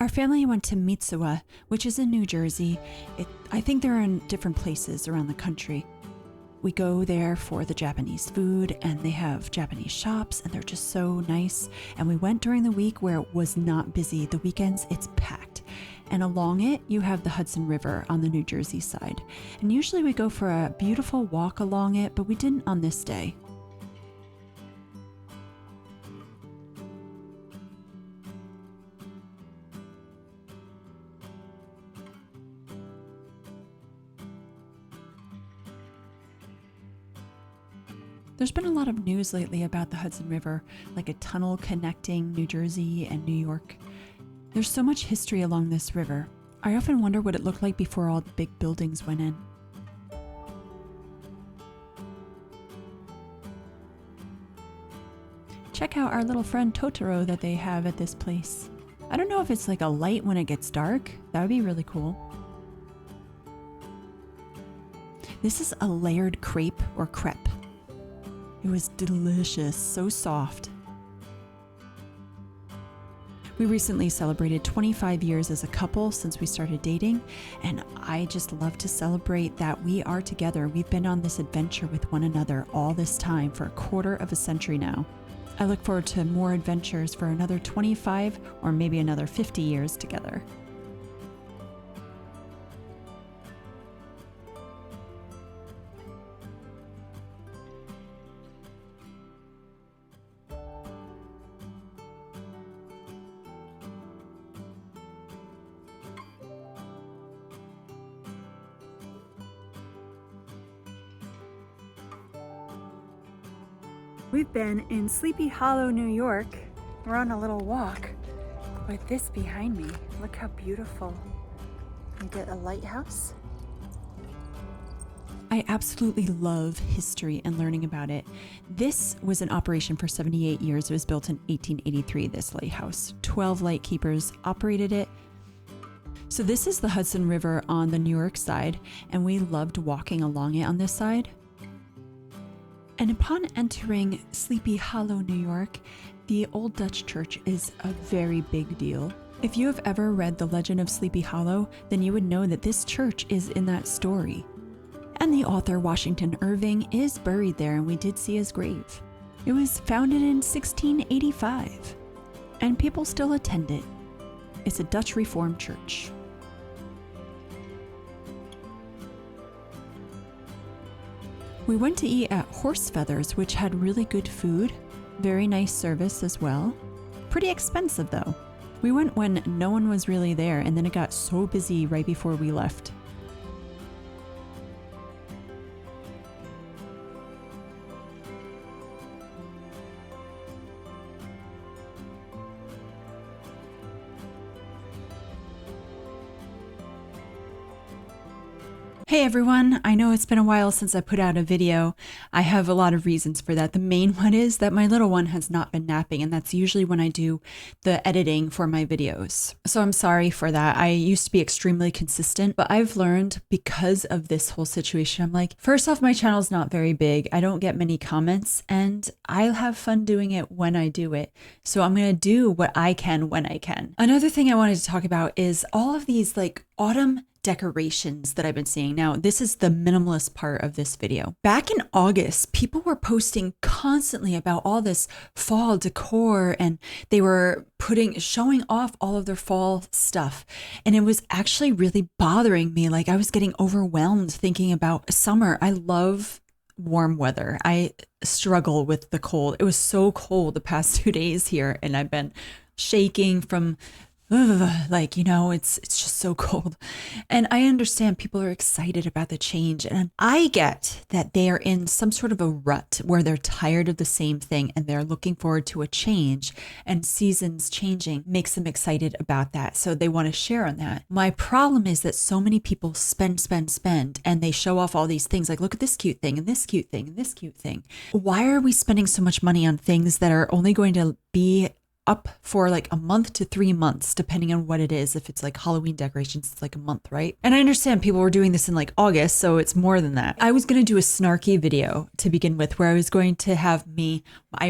Our family went to Mitsuwa, which is in New Jersey. I think they're in different places around the country. We go there for the Japanese food, and they have Japanese shops, and they're just so nice. And we went during the week where it was not busy. The weekends, it's packed. And along it, you have the Hudson River on the New Jersey side. And usually we go for a beautiful walk along it, but we didn't on this day. There's been a lot of news lately about the Hudson River, like a tunnel connecting New Jersey and New York. There's so much history along this river. I often wonder what it looked like before all the big buildings went in. Check out our little friend Totoro that they have at this place. I don't know if it's like a light when it gets dark. That would be really cool. This is a layered crepe or crepe. It was delicious, so soft. We recently celebrated 25 years as a couple since we started dating, and I just love to celebrate that we are together. We've been on this adventure with one another all this time for a quarter of a century now. I look forward to more adventures for another 25 or maybe another 50 years together. We've been in Sleepy Hollow, New York. We're on a little walk with this behind me. Look how beautiful. We get a lighthouse. I absolutely love history and learning about it. This was in operation for 78 years. It was built in 1883, this lighthouse. 12 lightkeepers operated it. So this is the Hudson River on the New York side, and we loved walking along it on this side. And upon entering Sleepy Hollow, New York, the Old Dutch Church is a very big deal. If you have ever read The Legend of Sleepy Hollow, then you would know that this church is in that story. And the author Washington Irving is buried there, and we did see his grave. It was founded in 1685, and people still attend it. It's a Dutch Reformed church. We went to eat at Horse Feathers, which had really good food, very nice service as well. Pretty expensive though. We went when no one was really there, and then it got so busy right before we left. Hey everyone, I know it's been a while since I put out a video. I have a lot of reasons for that. The main one is that my little one has not been napping, and that's usually when I do the editing for my videos. So I'm sorry for that. I used to be extremely consistent, but I've learned because of this whole situation, I'm like, first off, my channel's not very big. I don't get many comments, and I'll have fun doing it when I do it. So I'm going to do what I can when I can. Another thing I wanted to talk about is all of these like autumn decorations that I've been seeing. Now, this is the minimalist part of this video. Back in August, people were posting constantly about all this fall decor, and they were showing off all of their fall stuff. And it was actually really bothering me. Like, I was getting overwhelmed thinking about summer. I love warm weather. I struggle with the cold. It was so cold the past 2 days here, and I've been shaking from it's just so cold. And I understand people are excited about the change, and I get that they are in some sort of a rut where they're tired of the same thing and they're looking forward to a change, and seasons changing makes them excited about that. So they want to share on that. My problem is that so many people spend, and they show off all these things like, look at this cute thing and this cute thing and this cute thing. Why are we spending so much money on things that are only going to be up for like a month to 3 months, depending on what it is. If it's like Halloween decorations, it's like a month, right? And I understand people were doing this in like August, so it's more than that. I was going to do a snarky video to begin with, where I was going to have my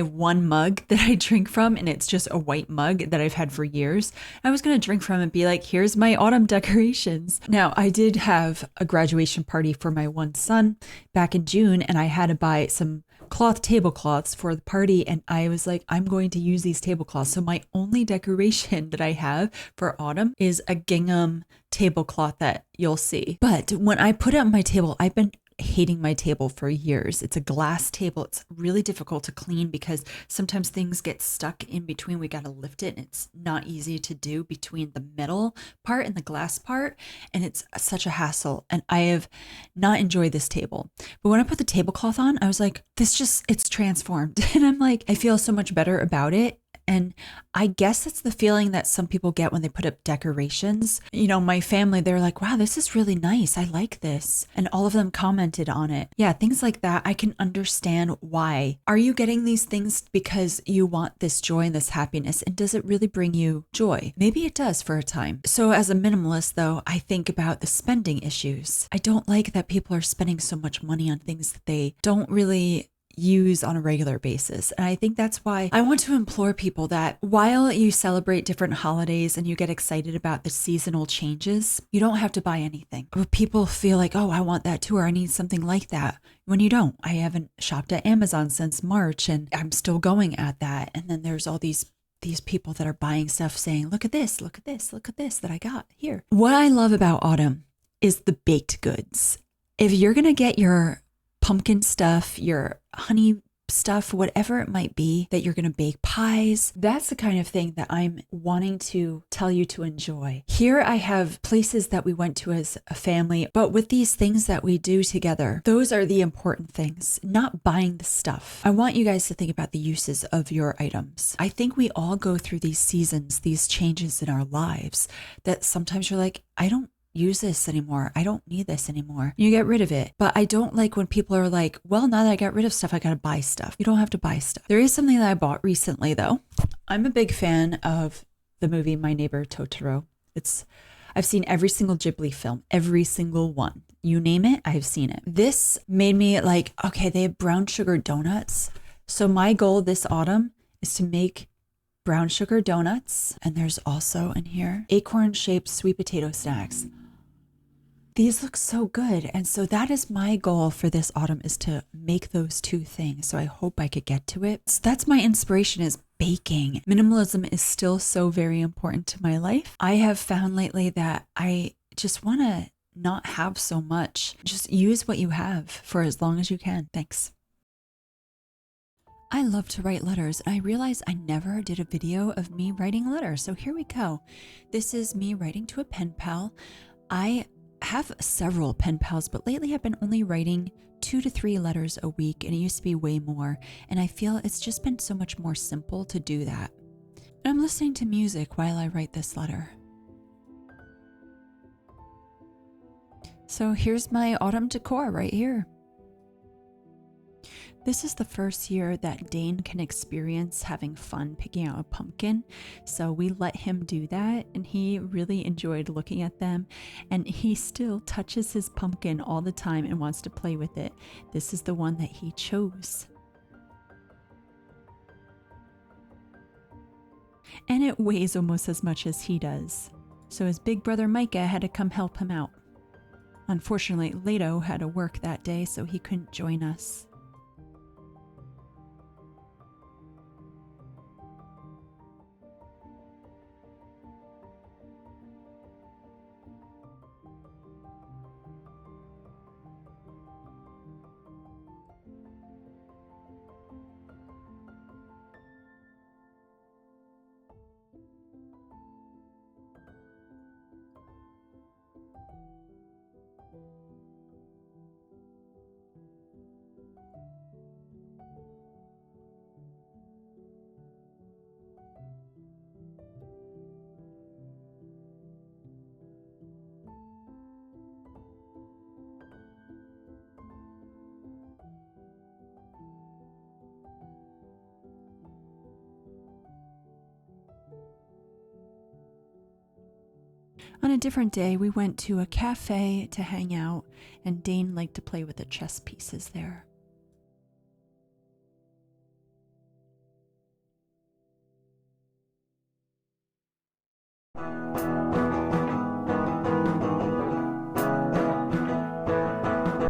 one mug that I drink from, and it's just a white mug that I've had for years. I was going to drink from and be like, here's my autumn decorations. Now, I did have a graduation party for my one son back in June, and I had to buy some cloth tablecloths for the party, and I was like, I'm going to use these tablecloths. So my only decoration that I have for autumn is a gingham tablecloth that you'll see. But when I put it on my table, I've been hating my table for years. It's a glass table. It's really difficult to clean because sometimes things get stuck in between. We got to lift it, and it's not easy to do between the metal part and the glass part. And it's such a hassle. And I have not enjoyed this table. But when I put the tablecloth on, I was like, it's transformed. And I'm like, I feel so much better about it. And I guess that's the feeling that some people get when they put up decorations. You know, my family, they're like, wow, this is really nice. I like this. And all of them commented on it. Yeah, things like that. I can understand why. Are you getting these things because you want this joy and this happiness? And does it really bring you joy? Maybe it does for a time. So as a minimalist, though, I think about the spending issues. I don't like that people are spending so much money on things that they don't really use on a regular basis. And I think that's why I want to implore people that while you celebrate different holidays and you get excited about the seasonal changes, you don't have to buy anything. But people feel like, oh, I want that too, or I need something like that, when you don't. I haven't shopped at Amazon since March, and I'm still going at that. And then there's all these people that are buying stuff saying, look at this, look at this, look at this that I got here. What I love about autumn is the baked goods. If you're going to get your pumpkin stuff, your honey stuff, whatever it might be that you're going to bake, pies, that's the kind of thing that I'm wanting to tell you to enjoy. Here I have places that we went to as a family, but with these things that we do together, those are the important things, not buying the stuff. I want you guys to think about the uses of your items. I think we all go through these seasons, these changes in our lives, that sometimes you're like, I don't use this anymore. I don't need this anymore. You get rid of it. But I don't like when people are like, well, now that I got rid of stuff, I got to buy stuff. You don't have to buy stuff. There is something that I bought recently, though. I'm a big fan of the movie My Neighbor Totoro. I've seen every single Ghibli film, every single one. You name it, I've seen it. This made me like, okay, they have brown sugar donuts. So my goal this autumn is to make brown sugar donuts. And there's also in here acorn-shaped sweet potato snacks. These look so good. And so that is my goal for this autumn, is to make those two things. So I hope I could get to it. So that's my inspiration, is baking. Minimalism is still so very important to my life. I have found lately that I just want to not have so much. Just use what you have for as long as you can. Thanks. I love to write letters, and I realized I never did a video of me writing letters. So here we go. This is me writing to a pen pal. I have several pen pals, but lately I've been only writing 2 to 3 letters a week, and it used to be way more. And I feel it's just been so much more simple to do that. And I'm listening to music while I write this letter. So here's my autumn decor right here. This is the first year that Dane can experience having fun picking out a pumpkin. So we let him do that, and he really enjoyed looking at them. And he still touches his pumpkin all the time and wants to play with it. This is the one that he chose. And it weighs almost as much as he does. So his big brother Micah had to come help him out. Unfortunately, Leto had to work that day, so he couldn't join us. On a different day, we went to a cafe to hang out, and Dane liked to play with the chess pieces there.